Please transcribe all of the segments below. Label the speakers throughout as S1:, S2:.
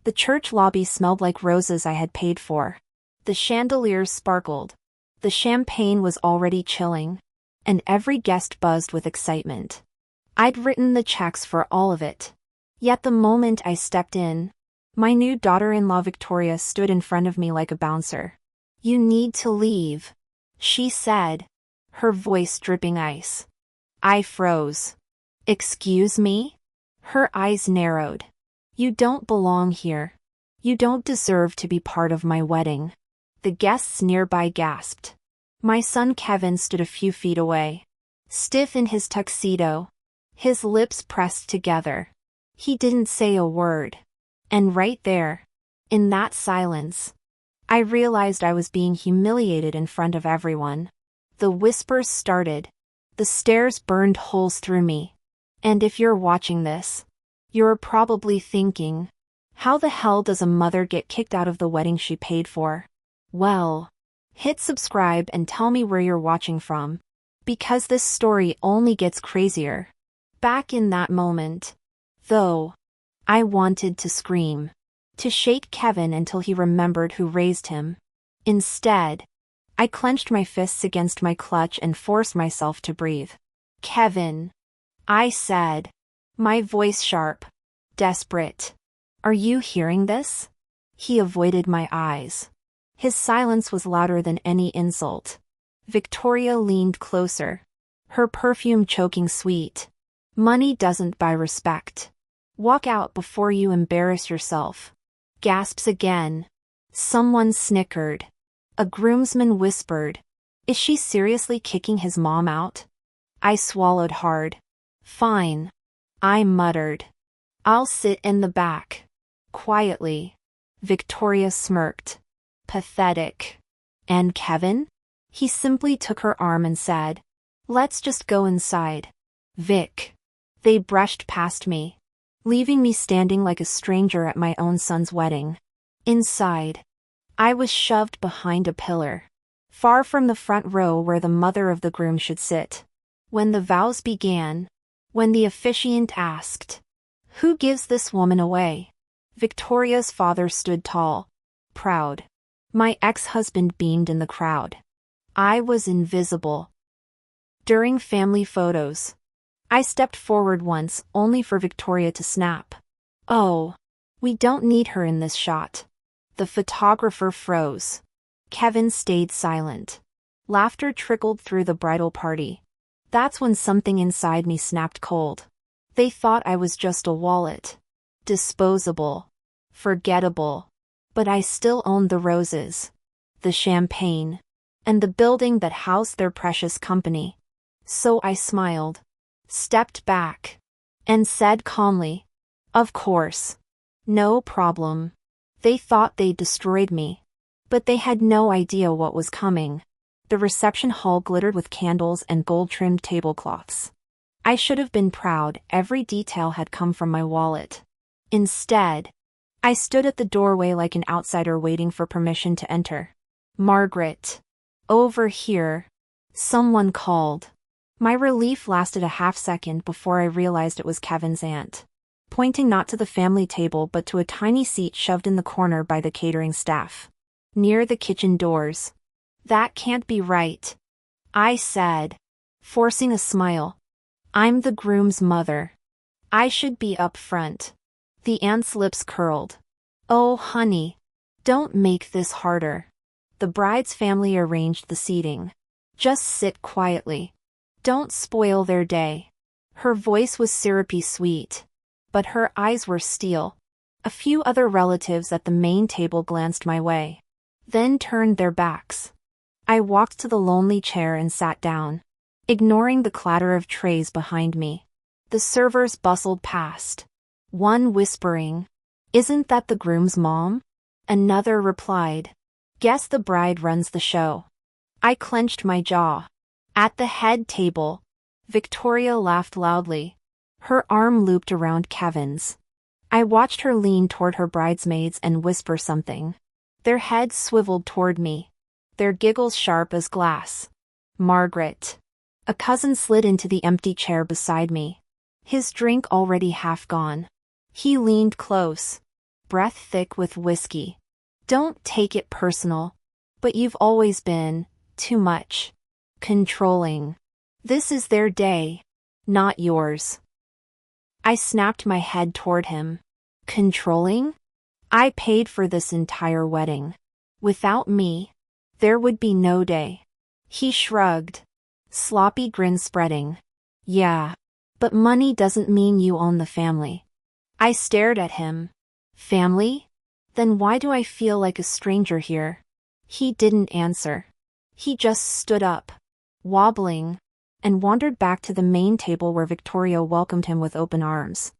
S1: The church lobby smelled like roses I had paid for. The chandeliers sparkled. The champagne was already chilling. And every guest buzzed with excitement. I'd written the checks for all of it. Yet the moment I stepped in, my new daughter-in-law Victoria stood in front of me like a bouncer. "You need to leave," she said, her voice dripping ice. I froze. "Excuse me?" Her eyes narrowed. "You don't belong here. You don't deserve to be part of my wedding." The guests nearby gasped. My son Kevin stood a few feet away, stiff in his tuxedo, his lips pressed together. He didn't say a word. And right there, in that silence, I realized I was being humiliated in front of everyone. The whispers started. The stares burned holes through me. And if you're watching this, you're probably thinking, how the hell does a mother get kicked out of the wedding she paid for? Well, hit subscribe and tell me where you're watching from, because this story only gets crazier. Back in that moment, though, I wanted to scream, to shake Kevin until he remembered who raised him. Instead, I clenched my fists against my clutch and forced myself to breathe. "Kevin," I said, my voice sharp, desperate. "Are you hearing this?" He avoided my eyes. His silence was louder than any insult. Victoria leaned closer, her perfume choking sweet. "Money doesn't buy respect. Walk out before you embarrass yourself." Gasps again. Someone snickered. A groomsman whispered, "Is she seriously kicking his mom out?" I swallowed hard. "Fine," I muttered. "I'll sit in the back." Quietly. Victoria smirked. Pathetic. "And Kevin?" He simply took her arm and said, "Let's just go inside." "Vic." They brushed past me, leaving me standing like a stranger at my own son's wedding. Inside, I was shoved behind a pillar, far from the front row where the mother of the groom should sit. When the vows began, when the officiant asked, "Who gives this woman away?" Victoria's father stood tall, proud. My ex-husband beamed in the crowd. I was invisible. During family photos, I stepped forward once only for Victoria to snap. "Oh, we don't need her in this shot." The photographer froze. Kevin stayed silent. Laughter trickled through the bridal party. That's when something inside me snapped cold. They thought I was just a wallet. Disposable. Forgettable. But I still owned the roses, the champagne, and the building that housed their precious company. So I smiled, stepped back, and said calmly, "Of course. No problem." They thought they'd destroyed me, but they had no idea what was coming. The reception hall glittered with candles and gold-trimmed tablecloths. I should have been proud. Every detail had come from my wallet. Instead, I stood at the doorway like an outsider waiting for permission to enter. "Margaret. Over here." Someone called. My relief lasted a half-second before I realized it was Kevin's aunt, pointing not to the family table but to a tiny seat shoved in the corner by the catering staff, near the kitchen doors. "That can't be right," I said, forcing a smile. "I'm the groom's mother. I should be up front." The aunt's lips curled. "Oh honey, don't make this harder." The bride's family arranged the seating. "Just sit quietly. Don't spoil their day." Her voice was syrupy sweet, but her eyes were steel. A few other relatives at the main table glanced my way, then turned their backs. I walked to the lonely chair and sat down, ignoring the clatter of trays behind me. The servers bustled past, one whispering, "Isn't that the groom's mom?" Another replied, "Guess the bride runs the show." I clenched my jaw. At the head table, Victoria laughed loudly, her arm looped around Kevin's. I watched her lean toward her bridesmaids and whisper something. Their heads swiveled toward me, their giggles sharp as glass. "Margaret." A cousin slid into the empty chair beside me, his drink already half gone. He leaned close, breath thick with whiskey. Don't take it personal. But you've always been too much. Controlling. This is their day, not yours. I snapped my head toward him. Controlling? I paid for this entire wedding. Without me, there would be no day. He shrugged. Sloppy grin spreading. Yeah. But money doesn't mean you own the family. I stared at him. Family? Then why do I feel like a stranger here? He didn't answer. He just stood up, wobbling, and wandered back to the main table where Victoria welcomed him with open arms.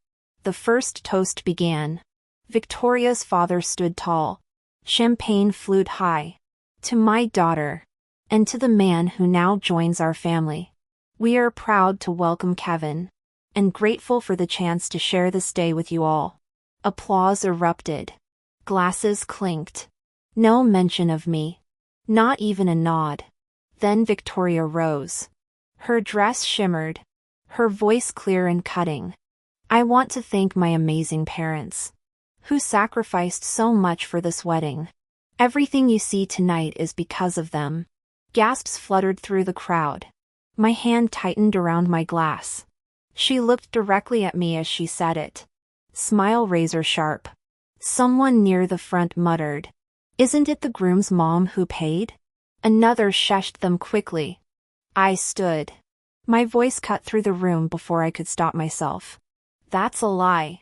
S1: The first toast began. Victoria's father stood tall. Champagne flowed high. To my daughter, and to the man who now joins our family. We are proud to welcome Kevin, and grateful for the chance to share this day with you all. Applause erupted. Glasses clinked. No mention of me. Not even a nod. Then Victoria rose. Her dress shimmered. Her voice clear and cutting. I want to thank my amazing parents, who sacrificed so much for this wedding. Everything you see tonight is because of them. Gasps fluttered through the crowd. My hand tightened around my glass. She looked directly at me as she said it. Smile razor sharp. Someone near the front muttered, "Isn't it the groom's mom who paid?" Another shushed them quickly. I stood. My voice cut through the room before I could stop myself. That's a lie.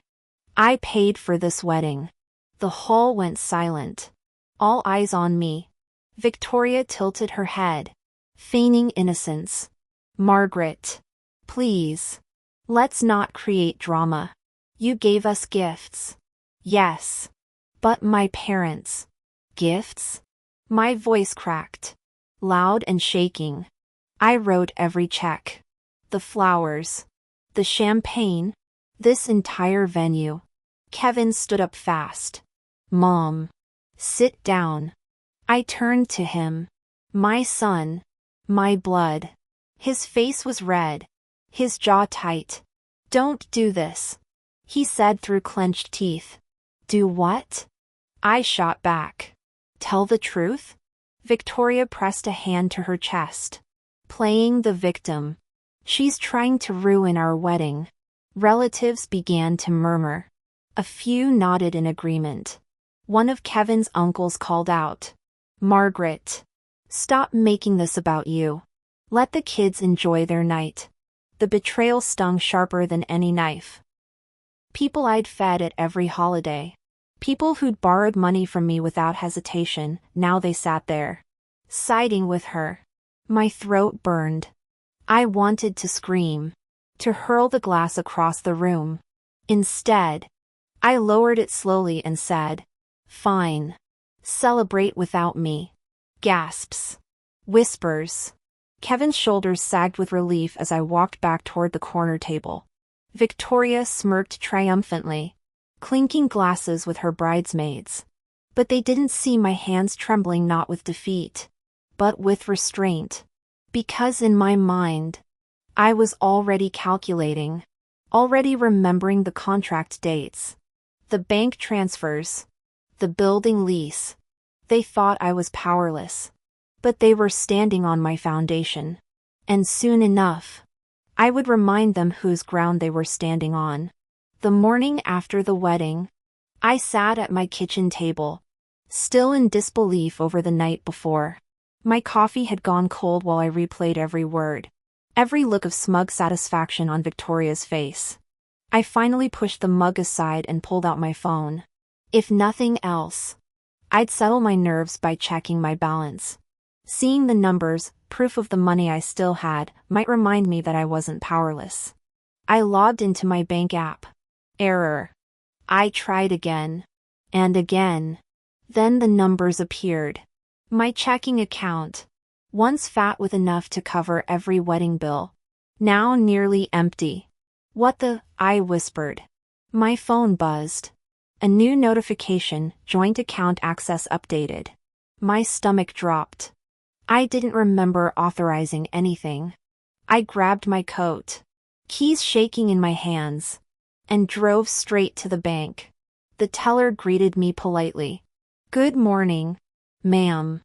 S1: I paid for this wedding. The hall went silent. All eyes on me. Victoria tilted her head, feigning innocence. Margaret, please. Let's not create drama. You gave us gifts. Yes. But my parents. Gifts? My voice cracked. Loud and shaking. I wrote every check. The flowers. The champagne. This entire venue. Kevin stood up fast. Mom. Sit down. I turned to him. My son. My blood. His face was red. His jaw tight. Don't do this, he said through clenched teeth. Do what? I shot back. Tell the truth? Victoria pressed a hand to her chest. Playing the victim. She's trying to ruin our wedding. Relatives began to murmur. A few nodded in agreement. One of Kevin's uncles called out. Margaret. Stop making this about you. Let the kids enjoy their night. The betrayal stung sharper than any knife. People I'd fed at every holiday. People who'd borrowed money from me without hesitation, now they sat there, siding with her. My throat burned. I wanted to scream, to hurl the glass across the room. Instead, I lowered it slowly and said, Fine. Celebrate without me. Gasps. Whispers. Kevin's shoulders sagged with relief as I walked back toward the corner table. Victoria smirked triumphantly, clinking glasses with her bridesmaids. But they didn't see my hands trembling not with defeat, but with restraint. Because in my mind, I was already calculating, already remembering the contract dates, the bank transfers, the building lease. They thought I was powerless. But they were standing on my foundation. And soon enough, I would remind them whose ground they were standing on. The morning after the wedding, I sat at my kitchen table, still in disbelief over the night before. My coffee had gone cold while I replayed every word, every look of smug satisfaction on Victoria's face. I finally pushed the mug aside and pulled out my phone. If nothing else, I'd settle my nerves by checking my balance. Seeing the numbers, proof of the money I still had, might remind me that I wasn't powerless. I logged into my bank app. Error. I tried again. And again. Then the numbers appeared. My checking account, once fat with enough to cover every wedding bill, now nearly empty. What the? I whispered. My phone buzzed. A new notification, joint account access updated. My stomach dropped. I didn't remember authorizing anything. I grabbed my coat, keys shaking in my hands, and drove straight to the bank. The teller greeted me politely. "Good morning, ma'am.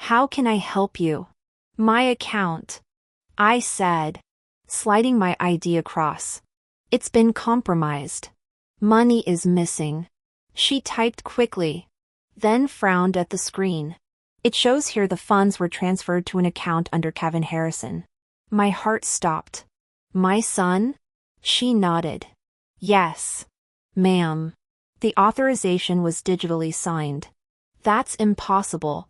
S1: How can I help you?" "My account," I said, sliding my ID across. "It's been compromised. Money is missing." She typed quickly, then frowned at the screen. "It shows here the funds were transferred to an account under Kevin Harrison." My heart stopped. "My son?" She nodded. "Yes, ma'am. The authorization was digitally signed." "That's impossible."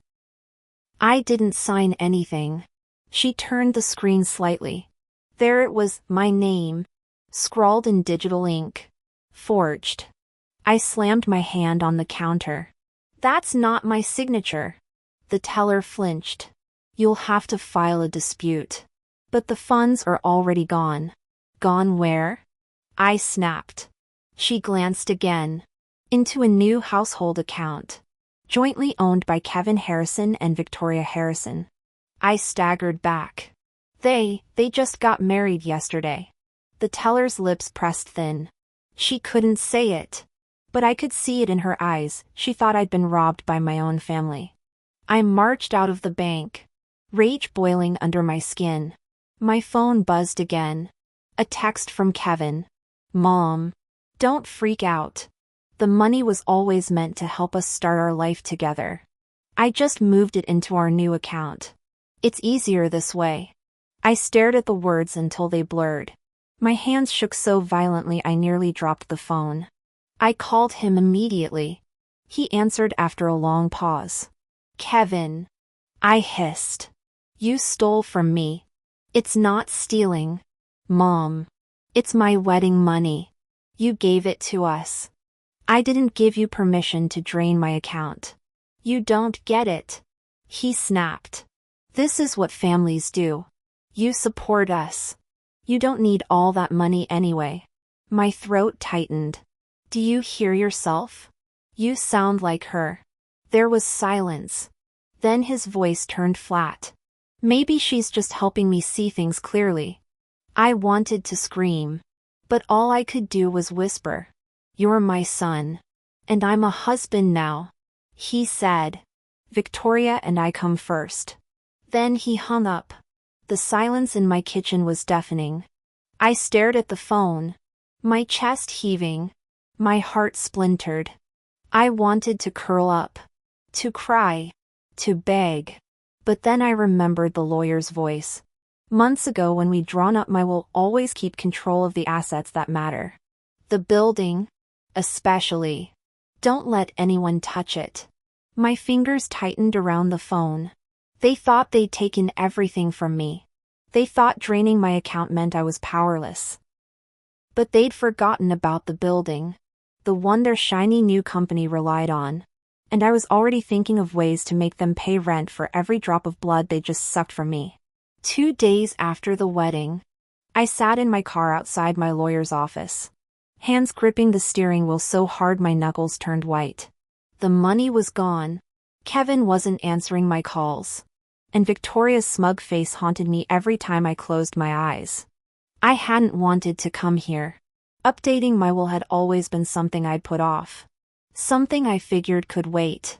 S1: "I didn't sign anything." She turned the screen slightly. There it was, my name, scrawled in digital ink. Forged. I slammed my hand on the counter. "That's not my signature." The teller flinched. "You'll have to file a dispute." "But the funds are already gone." "Gone where?" I snapped. She glanced again. "Into a new household account, jointly owned by Kevin Harrison and Victoria Harrison." I staggered back. They just got married yesterday." The teller's lips pressed thin. She couldn't say it, but I could see it in her eyes. She thought I'd been robbed by my own family. I marched out of the bank, rage boiling under my skin. My phone buzzed again. A text from Kevin. "Mom, don't freak out. The money was always meant to help us start our life together. I just moved it into our new account. It's easier this way." I stared at the words until they blurred. My hands shook so violently I nearly dropped the phone. I called him immediately. He answered after a long pause. "Kevin," I hissed. "You stole from me." "It's not stealing, Mom. It's my wedding money. You gave it to us. I didn't give you permission to drain my account." "You don't get it," he snapped. "This is what families do. You support us. You don't need all that money anyway." My throat tightened. "Do you hear yourself? You sound like her." There was silence. Then his voice turned flat. "Maybe she's just helping me see things clearly." I wanted to scream, but all I could do was whisper. "You're my son. And I'm a husband now," he said. "Victoria and I come first." Then he hung up. The silence in my kitchen was deafening. I stared at the phone, my chest heaving, my heart splintered. I wanted to curl up, to cry, to beg. But then I remembered the lawyer's voice. Months ago when we'd drawn up my will always keep control of the assets that matter. The building, especially. Don't let anyone touch it. My fingers tightened around the phone. They thought they'd taken everything from me. They thought draining my account meant I was powerless. But they'd forgotten about the building, the one their shiny new company relied on. And I was already thinking of ways to make them pay rent for every drop of blood they just sucked from me. 2 days after the wedding, I sat in my car outside my lawyer's office, hands gripping the steering wheel so hard my knuckles turned white. The money was gone. Kevin wasn't answering my calls. And Victoria's smug face haunted me every time I closed my eyes. I hadn't wanted to come here. Updating my will had always been something I'd put off. Something I figured could wait.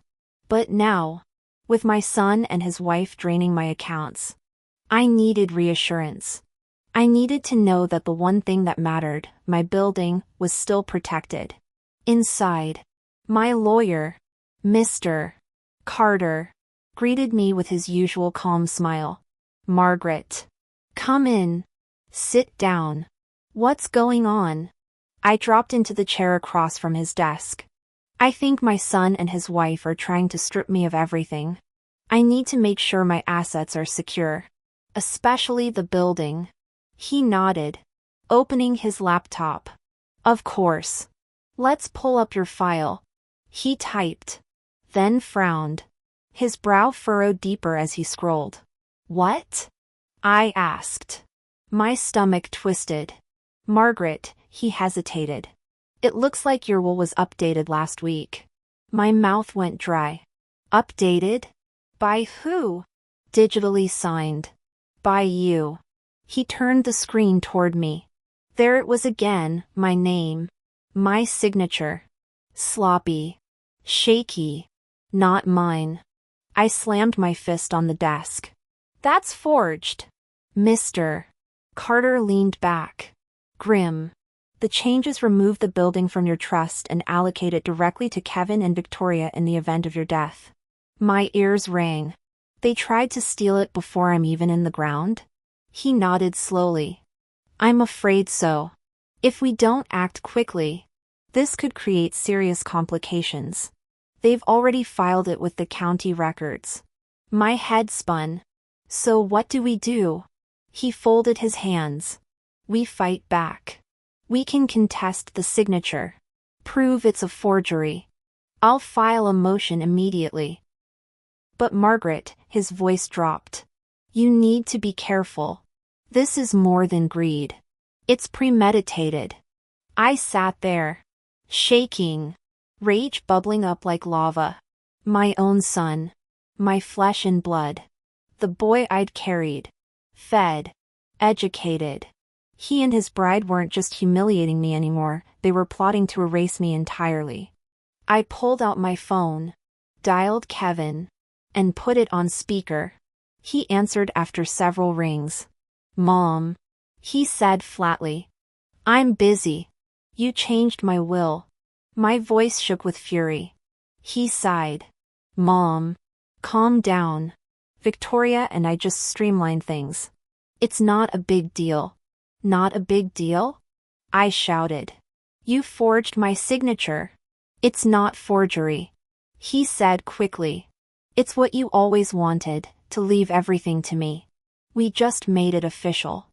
S1: But now, with my son and his wife draining my accounts, I needed reassurance. I needed to know that the one thing that mattered, my building, was still protected. Inside, my lawyer, Mr. Carter, greeted me with his usual calm smile. "Margaret, come in. Sit down." "What's going on?" I dropped into the chair across from his desk. "I think my son and his wife are trying to strip me of everything. I need to make sure my assets are secure. Especially the building." He nodded, opening his laptop. "Of course. Let's pull up your file." He typed, then frowned. His brow furrowed deeper as he scrolled. "What?" I asked. My stomach twisted. "Margaret," he hesitated. "It looks like your will was updated last week." My mouth went dry. "Updated? By who?" "Digitally signed. By you." He turned the screen toward me. There it was again, my name. My signature. Sloppy. Shaky. Not mine. I slammed my fist on the desk. That's forged. Mr. Carter leaned back. Grim. The changes remove the building from your trust and allocate it directly to Kevin and Victoria in the event of your death. My ears rang. They tried to steal it before I'm even in the ground? He nodded slowly. I'm afraid so. If we don't act quickly, this could create serious complications. They've already filed it with the county records. My head spun. So what do we do? He folded his hands. We fight back. We can contest the signature. Prove it's a forgery. I'll file a motion immediately. But Margaret, his voice dropped. You need to be careful. This is more than greed. It's premeditated. I sat there, shaking, rage bubbling up like lava. My own son. My flesh and blood. The boy I'd carried. Fed. Educated. He and his bride weren't just humiliating me anymore, they were plotting to erase me entirely. I pulled out my phone, dialed Kevin, and put it on speaker. He answered after several rings. Mom, he said flatly. I'm busy. You changed my will. My voice shook with fury. He sighed. Mom, calm down. Victoria and I just streamlined things. It's not a big deal. Not a big deal? I shouted. You forged my signature. It's not forgery. He said quickly. It's what you always wanted, to leave everything to me. We just made it official.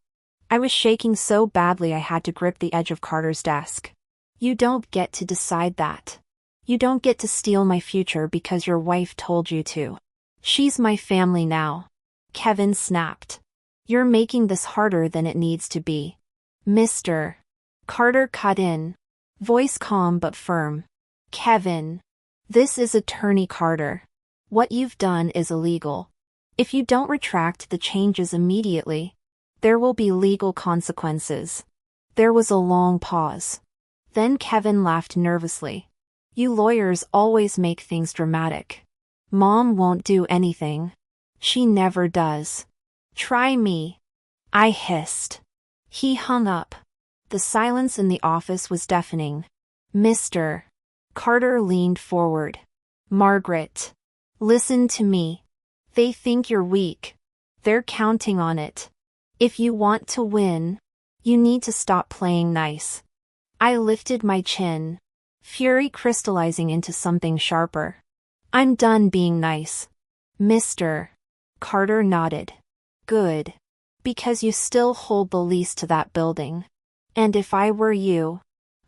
S1: I was shaking so badly I had to grip the edge of Carter's desk. You don't get to decide that. You don't get to steal my future because your wife told you to. She's my family now. Kevin snapped. You're making this harder than it needs to be. Mr. Carter cut in. Voice calm but firm. Kevin. This is Attorney Carter. What you've done is illegal. If you don't retract the changes immediately, there will be legal consequences. There was a long pause. Then Kevin laughed nervously. You lawyers always make things dramatic. Mom won't do anything. She never does. Try me. I hissed. He hung up. The silence in the office was deafening. Mr. Carter leaned forward. Margaret. Listen to me. They think you're weak. They're counting on it. If you want to win, you need to stop playing nice. I lifted my chin, fury crystallizing into something sharper. I'm done being nice. Mr. Carter nodded. Good. Because you still hold the lease to that building. And if I were you,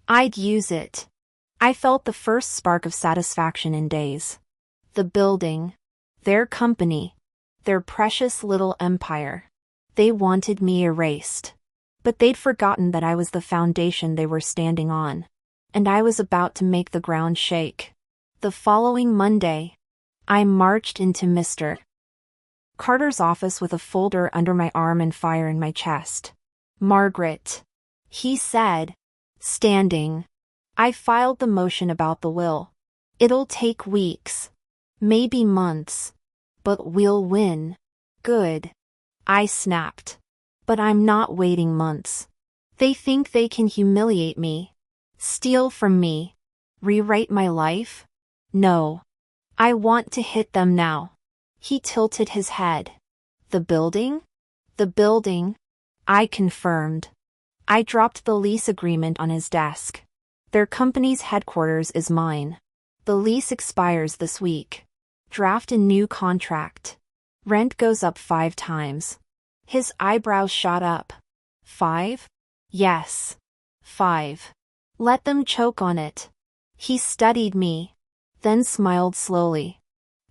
S1: I'd use it. I felt the first spark of satisfaction in days. The building. Their company. Their precious little empire. They wanted me erased. But they'd forgotten that I was the foundation they were standing on. And I was about to make the ground shake. The following Monday, I marched into Mr. Carter's office with a folder under my arm and fire in my chest. Margaret. He said, standing. I filed the motion about the will. It'll take weeks. Maybe months. But we'll win. Good. I snapped. But I'm not waiting months. They think they can humiliate me. Steal from me. Rewrite my life? No. I want to hit them now. He tilted his head. The building? The building. I confirmed. I dropped the lease agreement on his desk. Their company's headquarters is mine. The lease expires this week. Draft a new contract. Rent goes up 5 times. His eyebrows shot up. 5? Yes. 5. Let them choke on it. He studied me, then smiled slowly.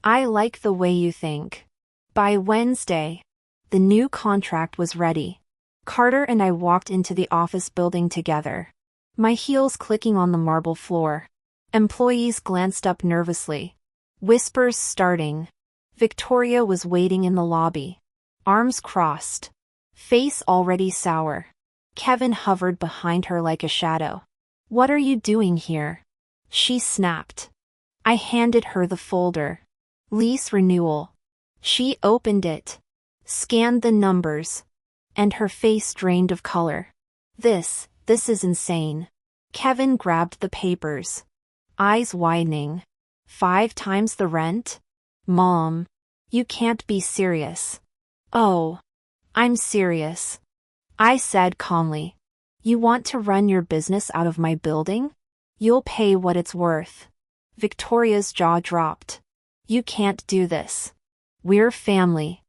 S1: I like the way you think. By Wednesday, the new contract was ready. Carter and I walked into the office building together. My heels clicking on the marble floor. Employees glanced up nervously. Whispers starting. Victoria was waiting in the lobby. Arms crossed. Face already sour. Kevin hovered behind her like a shadow. What are you doing here? she snapped. I handed her the folder. Lease renewal. She opened it, scanned the numbers, and her face drained of color. This is insane. Kevin grabbed the papers, eyes widening. 5 times the rent? Mom, you can't be serious. Oh, I'm serious, I said calmly. You want to run your business out of my building? You'll pay what it's worth. Victoria's jaw dropped. You can't do this. We're family.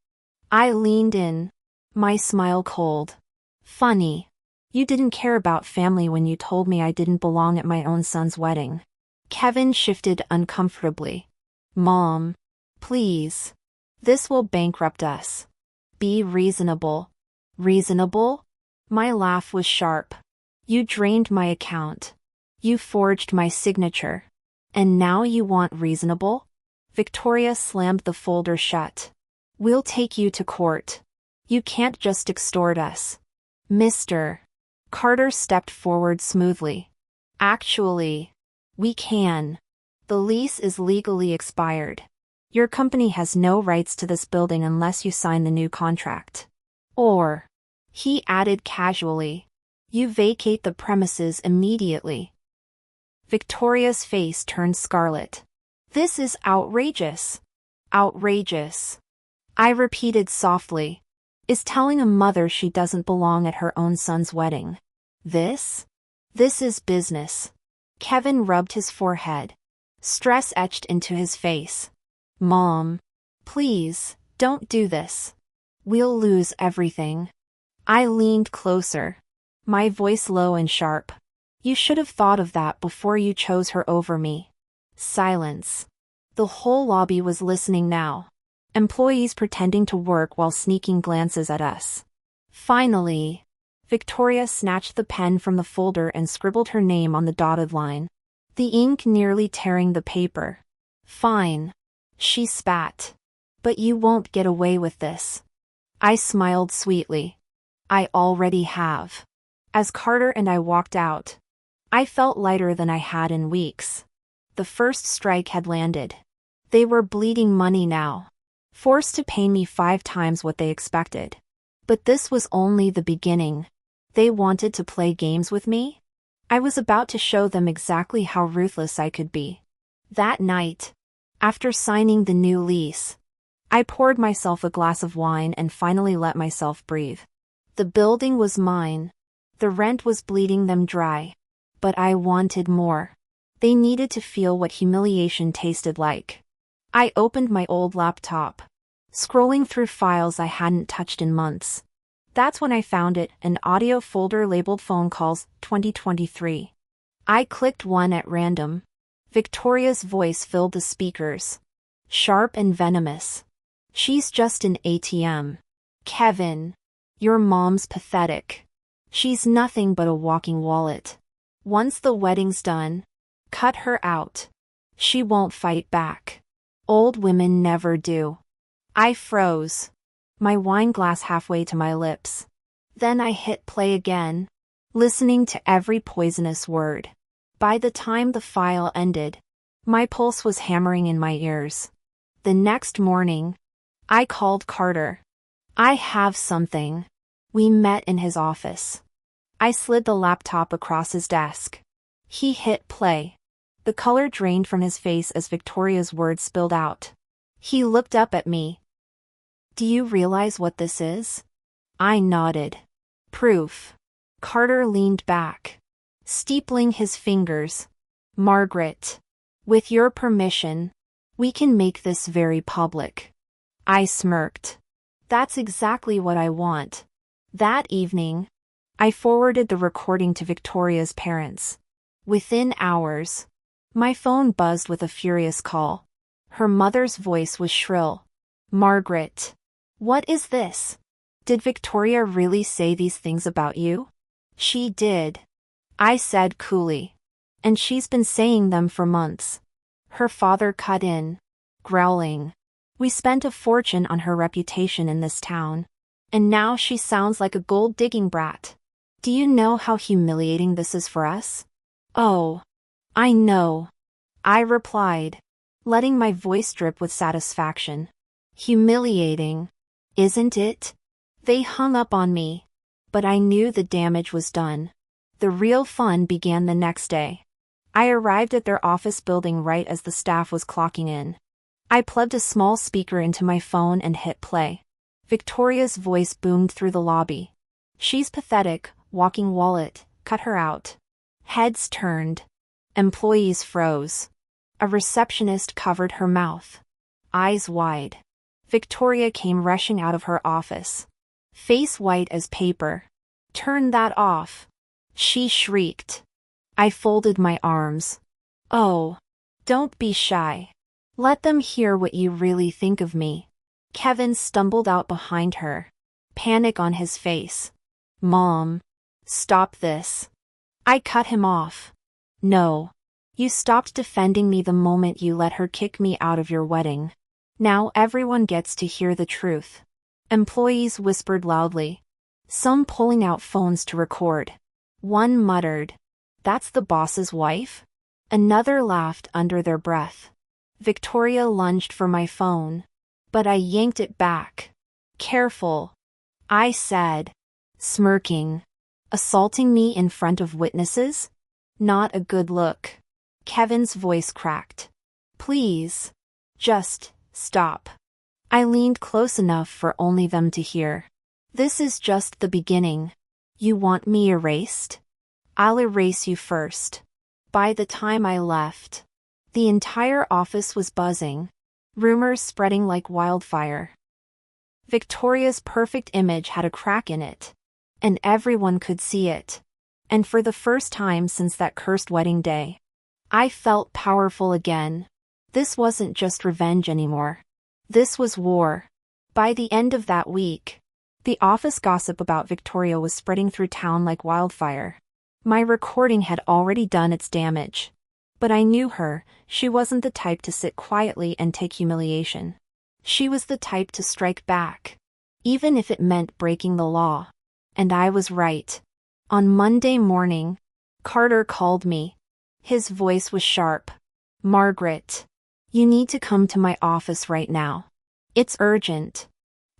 S1: I leaned in, my smile cold. Funny. You didn't care about family when you told me I didn't belong at my own son's wedding. Kevin shifted uncomfortably. Mom, please. This will bankrupt us. Be reasonable. Reasonable? My laugh was sharp. You drained my account. You forged my signature. And now you want reasonable? Victoria slammed the folder shut. We'll take you to court. You can't just extort us. Mr. Carter stepped forward smoothly. Actually, we can. The lease is legally expired. Your company has no rights to this building unless you sign the new contract. Or, he added casually, you vacate the premises immediately. Victoria's face turned scarlet. This is outrageous. Outrageous. I repeated softly. Is telling a mother she doesn't belong at her own son's wedding. This is business. Kevin rubbed his forehead. Stress etched into his face. Mom, please, don't do this. We'll lose everything. I leaned closer, my voice low and sharp. You should have thought of that before you chose her over me. Silence. The whole lobby was listening now. Employees pretending to work while sneaking glances at us. Finally, Victoria snatched the pen from the folder and scribbled her name on the dotted line, the ink nearly tearing the paper. Fine, she spat. But you won't get away with this. I smiled sweetly. I already have. As Carter and I walked out, I felt lighter than I had in weeks. The first strike had landed. They were bleeding money now, forced to pay me 5 times what they expected. But this was only the beginning. They wanted to play games with me? I was about to show them exactly how ruthless I could be. That night, after signing the new lease, I poured myself a glass of wine and finally let myself breathe. The building was mine. The rent was bleeding them dry. But I wanted more. They needed to feel what humiliation tasted like. I opened my old laptop, scrolling through files I hadn't touched in months. That's when I found it, an audio folder labeled Phone Calls 2023. I clicked one at random. Victoria's voice filled the speakers. Sharp and venomous. She's just an ATM. Kevin, your mom's pathetic. She's nothing but a walking wallet. Once the wedding's done, cut her out. She won't fight back. Old women never do. I froze, my wine glass halfway to my lips. Then I hit play again, listening to every poisonous word. By the time the file ended, my pulse was hammering in my ears. The next morning, I called Carter. I have something. We met in his office. I slid the laptop across his desk. He hit play. The color drained from his face as Victoria's words spilled out. He looked up at me. Do you realize what this is? I nodded. Proof. Carter leaned back, steepling his fingers. Margaret, with your permission, we can make this very public. I smirked. That's exactly what I want. That evening, I forwarded the recording to Victoria's parents. Within hours, my phone buzzed with a furious call. Her mother's voice was shrill. Margaret, what is this? Did Victoria really say these things about you? She did, I said coolly. And she's been saying them for months. Her father cut in, growling. We spent a fortune on her reputation in this town. And now she sounds like a gold-digging brat. Do you know how humiliating this is for us? Oh, I know, I replied, letting my voice drip with satisfaction. Humiliating, isn't it? They hung up on me, but I knew the damage was done. The real fun began the next day. I arrived at their office building right as the staff was clocking in. I plugged a small speaker into my phone and hit play. Victoria's voice boomed through the lobby. She's pathetic, walking wallet, cut her out. Heads turned. Employees froze. A receptionist covered her mouth. Eyes wide. Victoria came rushing out of her office. Face white as paper. Turn that off, she shrieked. I folded my arms. Oh, don't be shy. Let them hear what you really think of me. Kevin stumbled out behind her. Panic on his face. Mom, stop this. I cut him off. No. You stopped defending me the moment you let her kick me out of your wedding. Now everyone gets to hear the truth. Employees whispered loudly. Some pulling out phones to record. One muttered, "That's the boss's wife?" Another laughed under their breath. Victoria lunged for my phone, but I yanked it back. Careful, I said, smirking. Assaulting me in front of witnesses? Not a good look. Kevin's voice cracked. Please, just stop. I leaned close enough for only them to hear. This is just the beginning. You want me erased? I'll erase you first. By the time I left, the entire office was buzzing, rumors spreading like wildfire. Victoria's perfect image had a crack in it, and everyone could see it. And for the first time since that cursed wedding day, I felt powerful again. This wasn't just revenge anymore. This was war. By the end of that week, the office gossip about Victoria was spreading through town like wildfire. My recording had already done its damage. But I knew her, she wasn't the type to sit quietly and take humiliation. She was the type to strike back, even if it meant breaking the law. And I was right. On Monday morning, Carter called me. His voice was sharp. Margaret, you need to come to my office right now. It's urgent.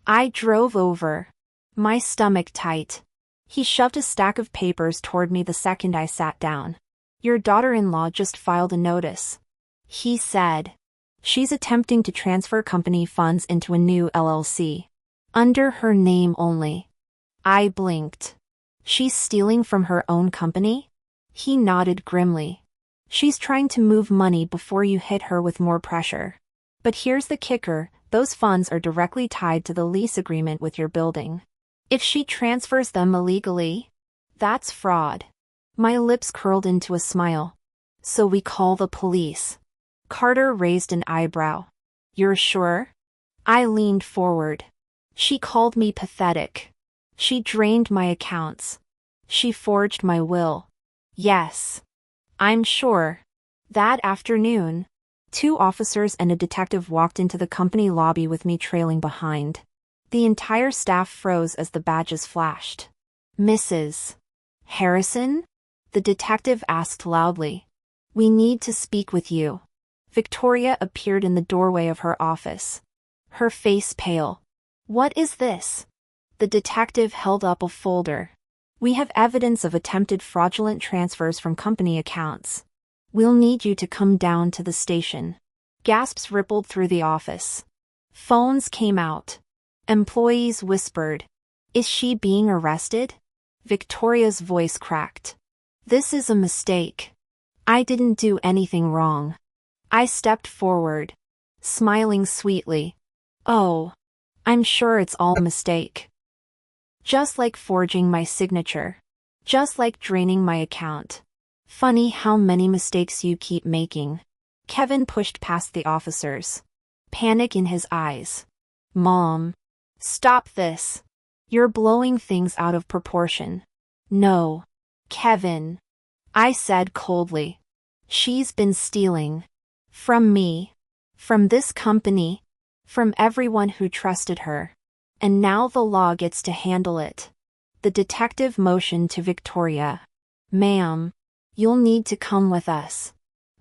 S1: I drove over, my stomach tight. He shoved a stack of papers toward me the second I sat down. Your daughter-in-law just filed a notice, he said. She's attempting to transfer company funds into a new LLC. Under her name only. I blinked. She's stealing from her own company? He nodded grimly. She's trying to move money before you hit her with more pressure. But here's the kicker, those funds are directly tied to the lease agreement with your building. If she transfers them illegally, that's fraud. My lips curled into a smile. So we call the police. Carter raised an eyebrow. You're sure? I leaned forward. She called me pathetic. She drained my accounts. She forged my will. Yes. I'm sure. That afternoon, 2 officers and a detective walked into the company lobby with me trailing behind. The entire staff froze as the badges flashed. Mrs. Harrison? The detective asked loudly. We need to speak with you. Victoria appeared in the doorway of her office. Her face pale. What is this? The detective held up a folder. We have evidence of attempted fraudulent transfers from company accounts. We'll need you to come down to the station. Gasps rippled through the office. Phones came out. Employees whispered. Is she being arrested? Victoria's voice cracked. This is a mistake. I didn't do anything wrong. I stepped forward, smiling sweetly. Oh, I'm sure it's all a mistake. Just like forging my signature. Just like draining my account. Funny how many mistakes you keep making. Kevin pushed past the officers. Panic in his eyes. Mom. Stop this. You're blowing things out of proportion. No. Kevin. I said coldly. She's been stealing. From me. From this company. From everyone who trusted her. And now the law gets to handle it. The detective motioned to Victoria. Ma'am, you'll need to come with us.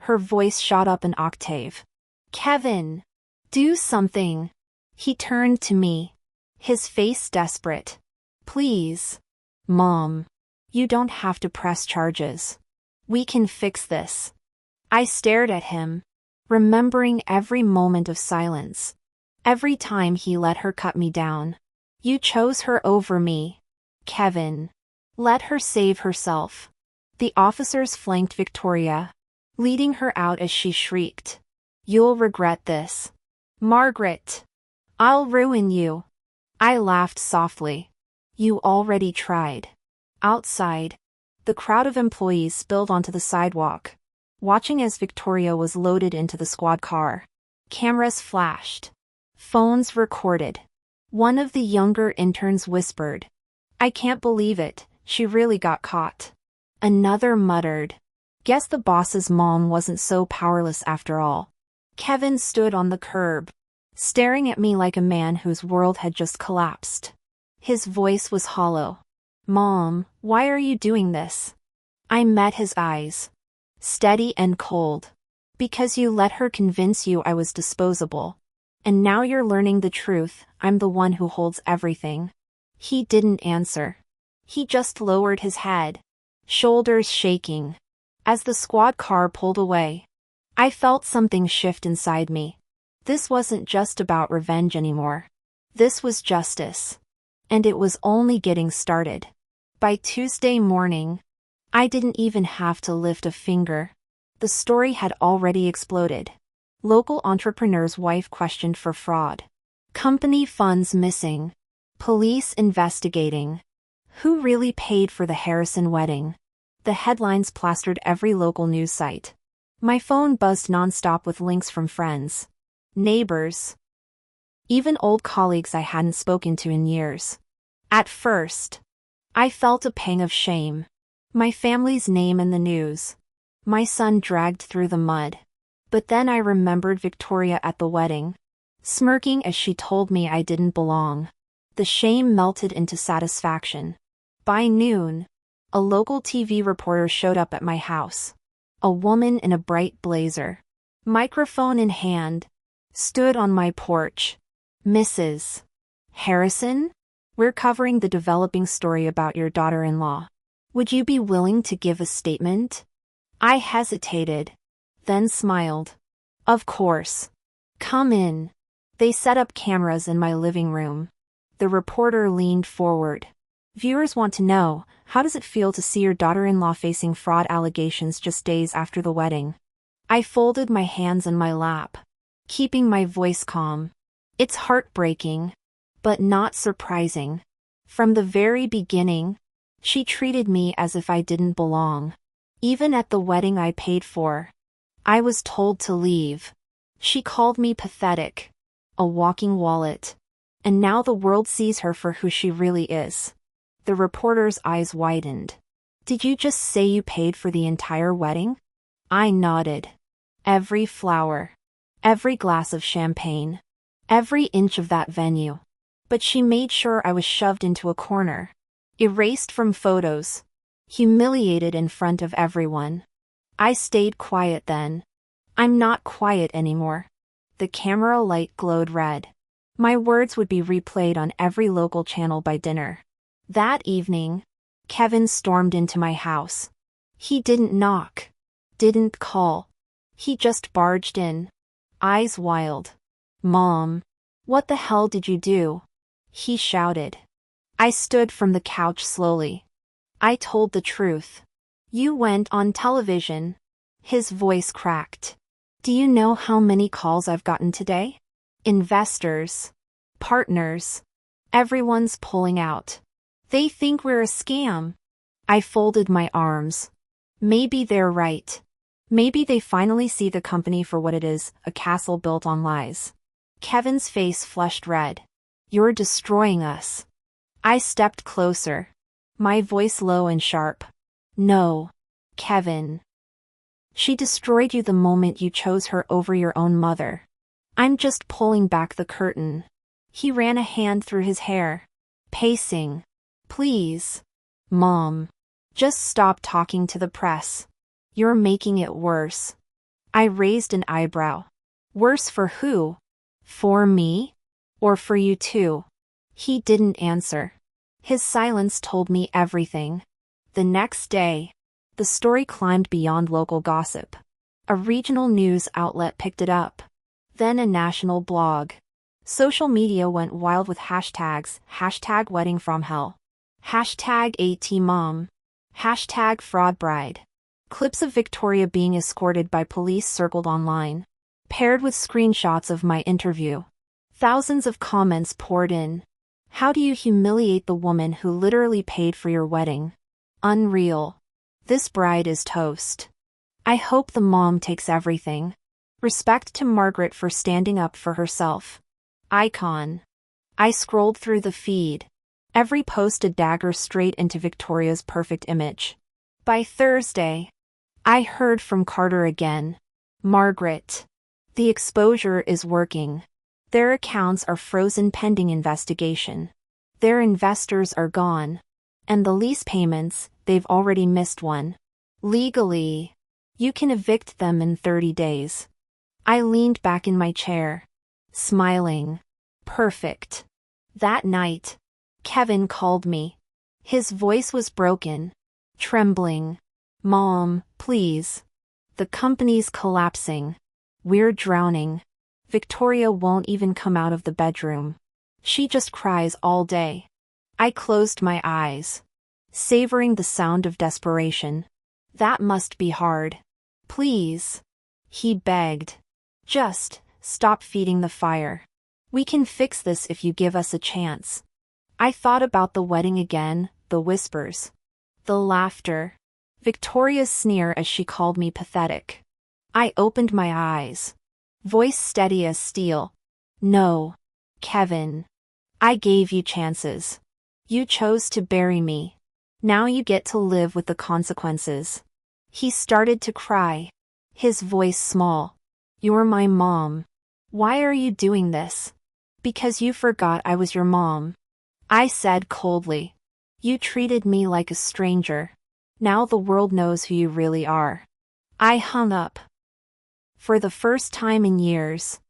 S1: Her voice shot up an octave. Kevin! Do something! He turned to me, his face desperate. Please. Mom. You don't have to press charges. We can fix this. I stared at him, remembering every moment of silence. Every time he let her cut me down. You chose her over me. Kevin. Let her save herself. The officers flanked Victoria, leading her out as she shrieked. You'll regret this. Margaret. I'll ruin you. I laughed softly. You already tried. Outside, the crowd of employees spilled onto the sidewalk, watching as Victoria was loaded into the squad car. Cameras flashed. Phones recorded. One of the younger interns whispered, I can't believe it, she really got caught. Another muttered, guess the boss's mom wasn't so powerless after all. Kevin stood on the curb, staring at me like a man whose world had just collapsed. His voice was hollow. Mom, why are you doing this? I met his eyes. Steady and cold. Because you let her convince you I was disposable. And now you're learning the truth, I'm the one who holds everything. He didn't answer. He just lowered his head, shoulders shaking. As the squad car pulled away, I felt something shift inside me. This wasn't just about revenge anymore. This was justice. And it was only getting started. By Tuesday morning, I didn't even have to lift a finger. The story had already exploded. Local entrepreneur's wife questioned for fraud. Company funds missing. Police investigating. Who really paid for the Harrison wedding? The headlines plastered every local news site. My phone buzzed nonstop with links from friends, neighbors, even old colleagues I hadn't spoken to in years. At first, I felt a pang of shame. My family's name in the news. My son dragged through the mud. But then I remembered Victoria at the wedding, smirking as she told me I didn't belong. The shame melted into satisfaction. By noon, a local TV reporter showed up at my house. A woman in a bright blazer, microphone in hand, stood on my porch. Mrs. Harrison? We're covering the developing story about your daughter-in-law. Would you be willing to give a statement? I hesitated, then smiled. Of course. Come in. They set up cameras in my living room. The reporter leaned forward. Viewers want to know, how does it feel to see your daughter-in-law facing fraud allegations just days after the wedding? I folded my hands in my lap, keeping my voice calm. It's heartbreaking, but not surprising. From the very beginning, she treated me as if I didn't belong. Even at the wedding I paid for, I was told to leave. She called me pathetic, a walking wallet. And now the world sees her for who she really is. The reporter's eyes widened. Did you just say you paid for the entire wedding? I nodded. Every flower. Every glass of champagne. Every inch of that venue. But she made sure I was shoved into a corner. Erased from photos. Humiliated in front of everyone. I stayed quiet then. I'm not quiet anymore. The camera light glowed red. My words would be replayed on every local channel by dinner. That evening, Kevin stormed into my house. He didn't knock. Didn't call. He just barged in. Eyes wild. Mom. What the hell did you do? He shouted. I stood from the couch slowly. I told the truth. You went on television. His voice cracked. Do you know how many calls I've gotten today? Investors. Partners. Everyone's pulling out. They think we're a scam. I folded my arms. Maybe they're right. Maybe they finally see the company for what it is, a castle built on lies. Kevin's face flushed red. You're destroying us. I stepped closer. My voice low and sharp. No. Kevin. She destroyed you the moment you chose her over your own mother. I'm just pulling back the curtain. He ran a hand through his hair. Pacing. Please. Mom. Just stop talking to the press. You're making it worse. I raised an eyebrow. Worse for who? For me? Or for you too? He didn't answer. His silence told me everything. The next day, the story climbed beyond local gossip. A regional news outlet picked it up. Then a national blog. Social media went wild with hashtags, #weddingfromhell, #ATMom, #fraudbride. Clips of Victoria being escorted by police circled online, paired with screenshots of my interview. Thousands of comments poured in. How do you humiliate the woman who literally paid for your wedding? Unreal. This bride is toast. I hope the mom takes everything. Respect to Margaret for standing up for herself. Icon. I scrolled through the feed. Every post a dagger straight into Victoria's perfect image. By Thursday, I heard from Carter again. Margaret. The exposure is working. Their accounts are frozen pending investigation. Their investors are gone. And the lease payments, they've already missed one. Legally, you can evict them in 30 days. I leaned back in my chair, smiling. Perfect. That night, Kevin called me. His voice was broken, trembling. Mom, please. The company's collapsing. We're drowning. Victoria won't even come out of the bedroom. She just cries all day. I closed my eyes, savoring the sound of desperation. That must be hard. Please. He begged. Just stop feeding the fire. We can fix this if you give us a chance. I thought about the wedding again, the whispers, the laughter, Victoria's sneer as she called me pathetic. I opened my eyes, voice steady as steel. No, Kevin. I gave you chances. You chose to bury me. Now you get to live with the consequences. He started to cry, his voice small. You're my mom. Why are you doing this? Because you forgot I was your mom. I said coldly. You treated me like a stranger. Now the world knows who you really are. I hung up. For the first time in years,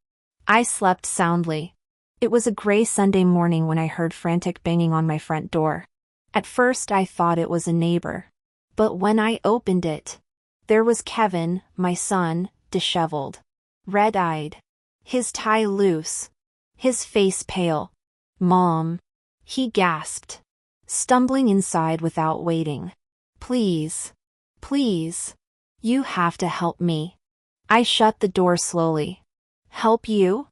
S1: I slept soundly. It was a gray Sunday morning when I heard frantic banging on my front door. At first I thought it was a neighbor. But when I opened it, there was Kevin, my son, disheveled, red-eyed, his tie loose, his face pale. Mom. He gasped, stumbling inside without waiting. Please. Please. You have to help me. I shut the door slowly. Help you?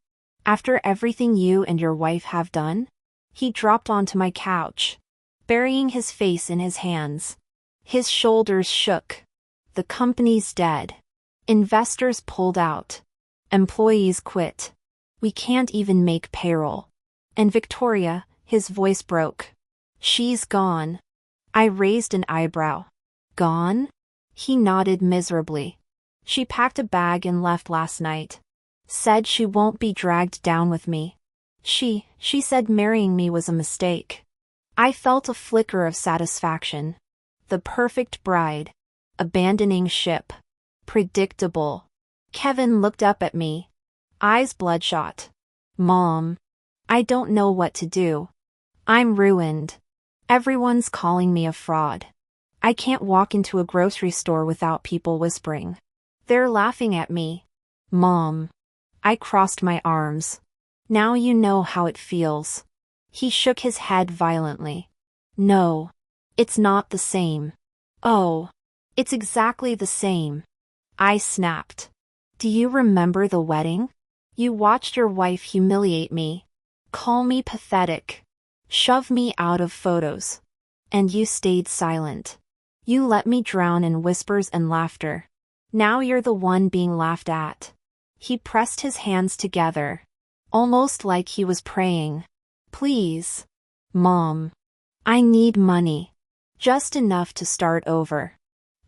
S1: After everything you and your wife have done? He dropped onto my couch, burying his face in his hands. His shoulders shook. The company's dead. Investors pulled out. Employees quit. We can't even make payroll. And Victoria, his voice broke. She's gone. I raised an eyebrow. Gone? He nodded miserably. She packed a bag and left last night. Said she won't be dragged down with me. She said marrying me was a mistake. I felt a flicker of satisfaction. The perfect bride. Abandoning ship. Predictable. Kevin looked up at me, eyes bloodshot. Mom. I don't know what to do. I'm ruined. Everyone's calling me a fraud. I can't walk into a grocery store without people whispering. They're laughing at me. Mom. I crossed my arms. Now you know how it feels. He shook his head violently. No. It's not the same. Oh. It's exactly the same. I snapped. Do you remember the wedding? You watched your wife humiliate me. Call me pathetic. Shove me out of photos. And you stayed silent. You let me drown in whispers and laughter. Now you're the one being laughed at. He pressed his hands together, almost like he was praying. Please. Mom. I need money. Just enough to start over.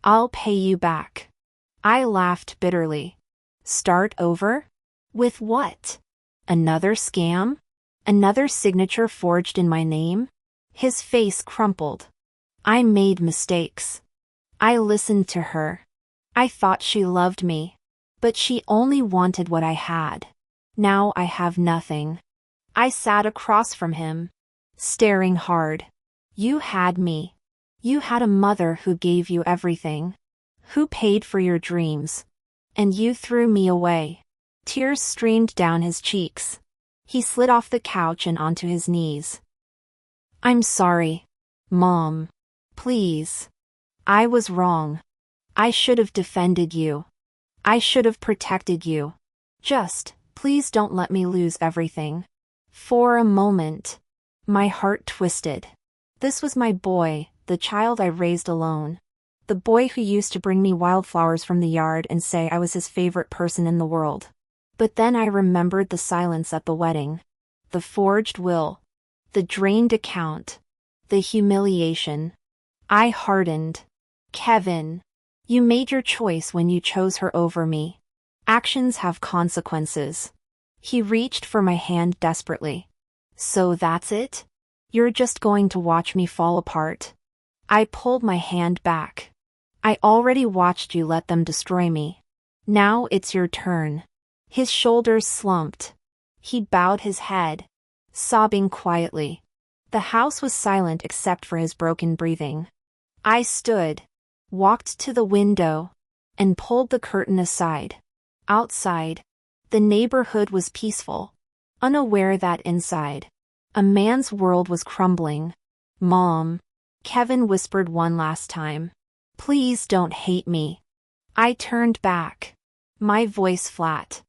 S1: I'll pay you back. I laughed bitterly. Start over? With what? Another scam? Another signature forged in my name? His face crumpled. I made mistakes. I listened to her. I thought she loved me. But she only wanted what I had. Now I have nothing. I sat across from him, staring hard. You had me. You had a mother who gave you everything, who paid for your dreams. And you threw me away. Tears streamed down his cheeks. He slid off the couch and onto his knees. I'm sorry, Mom. Please. I was wrong. I should have defended you. I should have protected you. Just, please don't let me lose everything. For a moment, my heart twisted. This was my boy, the child I raised alone. The boy who used to bring me wildflowers from the yard and say I was his favorite person in the world. But then I remembered the silence at the wedding. The forged will. The drained account. The humiliation. I hardened. Kevin. You made your choice when you chose her over me. Actions have consequences. He reached for my hand desperately. So that's it? You're just going to watch me fall apart? I pulled my hand back. I already watched you let them destroy me. Now it's your turn. His shoulders slumped. He bowed his head, sobbing quietly. The house was silent except for his broken breathing. I stood, walked to the window, and pulled the curtain aside. Outside, the neighborhood was peaceful, unaware that inside, a man's world was crumbling. Mom, Kevin whispered one last time. Please don't hate me. I turned back, my voice flat.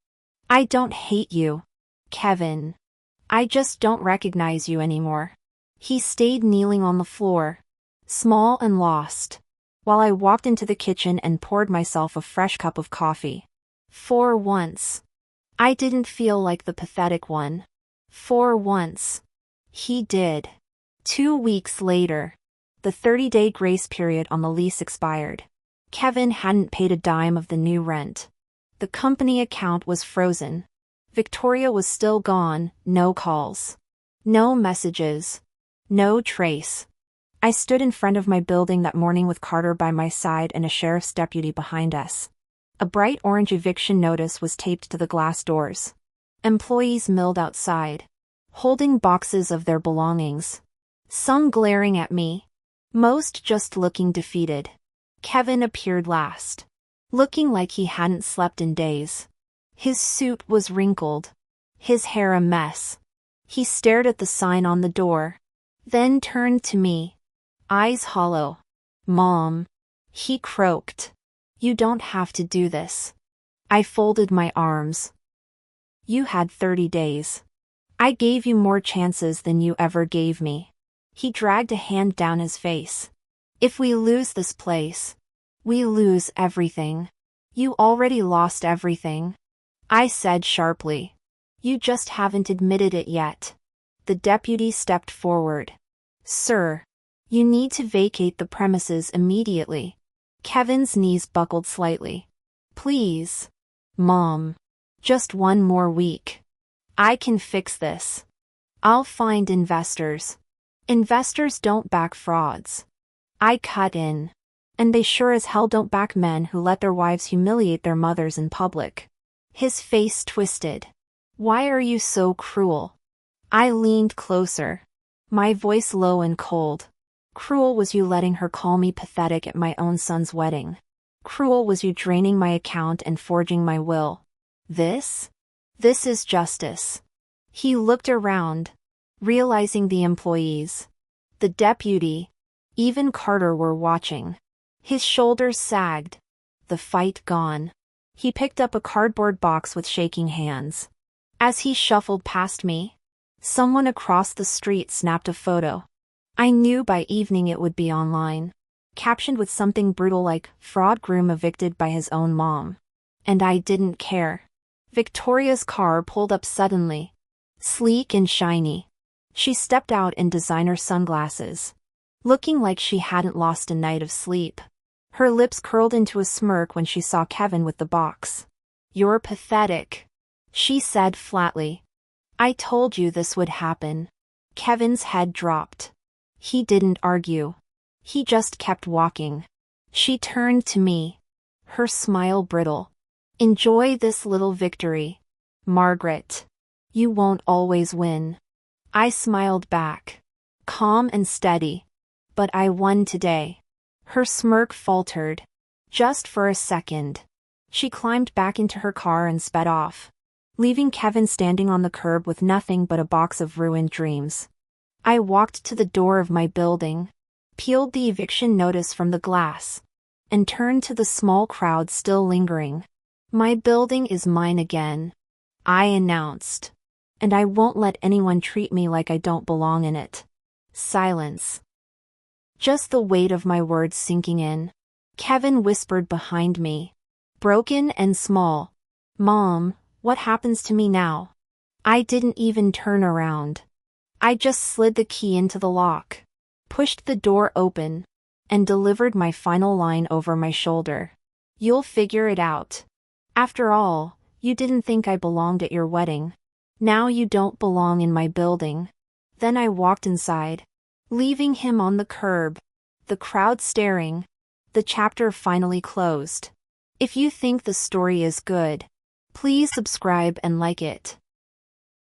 S1: I don't hate you, Kevin. I just don't recognize you anymore. He stayed kneeling on the floor, small and lost, while I walked into the kitchen and poured myself a fresh cup of coffee. For once, I didn't feel like the pathetic one. For once, he did. 2 weeks later, the 30-day grace period on the lease expired. Kevin hadn't paid a dime of the new rent. The company account was frozen. Victoria was still gone, no calls. No messages. No trace. I stood in front of my building that morning with Carter by my side and a sheriff's deputy behind us. A bright orange eviction notice was taped to the glass doors. Employees milled outside, holding boxes of their belongings. Some glaring at me, most just looking defeated. Kevin appeared last, looking like he hadn't slept in days. His suit was wrinkled, his hair a mess. He stared at the sign on the door, then turned to me, eyes hollow. Mom, he croaked. You don't have to do this. I folded my arms. You had 30 days. I gave you more chances than you ever gave me. He dragged a hand down his face. If we lose this place, we lose everything. You already lost everything. I said sharply. You just haven't admitted it yet. The deputy stepped forward. Sir, you need to vacate the premises immediately. Kevin's knees buckled slightly. Please. Mom. Just 1 more week. I can fix this. I'll find investors. Investors don't back frauds. I cut in. And they sure as hell don't back men who let their wives humiliate their mothers in public. His face twisted. Why are you so cruel? I leaned closer, my voice low and cold. Cruel was you letting her call me pathetic at my own son's wedding. Cruel was you draining my account and forging my will. This is justice. He looked around, realizing the employees, the deputy, even Carter were watching. His shoulders sagged, the fight gone. He picked up a cardboard box with shaking hands. As he shuffled past me, someone across the street snapped a photo. I knew by evening it would be online, captioned with something brutal like, fraud groom evicted by his own mom. And I didn't care. Victoria's car pulled up suddenly, sleek and shiny. She stepped out in designer sunglasses, looking like she hadn't lost a night of sleep. Her lips curled into a smirk when she saw Kevin with the box. You're pathetic, she said flatly. I told you this would happen. Kevin's head dropped. He didn't argue. He just kept walking. She turned to me, her smile brittle. Enjoy this little victory, Margaret. You won't always win. I smiled back, calm and steady. But I won today. Her smirk faltered. Just for a second. She climbed back into her car and sped off, leaving Kevin standing on the curb with nothing but a box of ruined dreams. I walked to the door of my building, peeled the eviction notice from the glass, and turned to the small crowd still lingering. My building is mine again, I announced. And I won't let anyone treat me like I don't belong in it. Silence. Just the weight of my words sinking in. Kevin whispered behind me. Broken and small. Mom, what happens to me now? I didn't even turn around. I just slid the key into the lock, pushed the door open, and delivered my final line over my shoulder. You'll figure it out. After all, you didn't think I belonged at your wedding. Now you don't belong in my building. Then I walked inside, leaving him on the curb, the crowd staring. The chapter finally closed. If you think the story is good, please subscribe and like it.